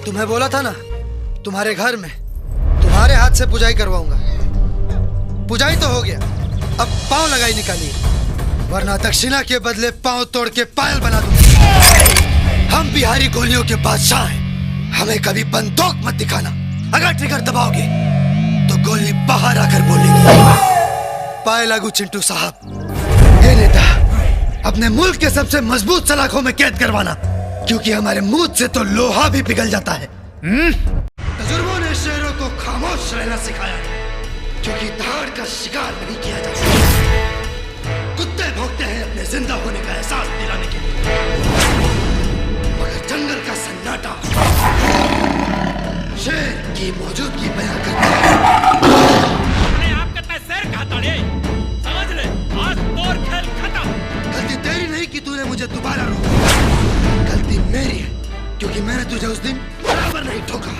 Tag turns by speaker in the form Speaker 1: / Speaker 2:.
Speaker 1: तुम्हें बोला था ना, तुम्हारे घर में तुम्हारे हाथ से पुजाई करवाऊंगा। पुजाई तो हो गया, अब पांव लगाई निकालिए, वरना दक्षिणा के बदले पांव तोड़ के पायल बना दूंगा। हम बिहारी गोलियों के बादशाह हैं, हमें कभी बंदूक मत दिखाना। अगर ट्रिगर दबाओगे तो गोली बाहर आकर बोलेगी। पाए लागू चिंटू साहब। हे नेता, अपने मुल्क के सबसे मजबूत सलाखों में कैद करवाना, क्योंकि हमारे मुंह से तो लोहा भी पिघल जाता है। तजुर्बों ने शेरों को खामोश रहना सिखाया है, क्योंकि धाड़ का शिकार नहीं किया जा सकता। कुत्ते भौंकते हैं अपने जिंदा होने का एहसास दिलाने के लिए, मगर जंगल का सन्नाटा शेर की मौजूदगी बयां करता है।
Speaker 2: आप कितना शेर खाता रे? समझ ले, आज तोर खेल खत्म।
Speaker 1: गलती तेरी नहीं कि तूने मुझे दोबारा रोका, गलती मेरी है, क्योंकि मैंने तुझे उस दिन बराबर नहीं ठोका।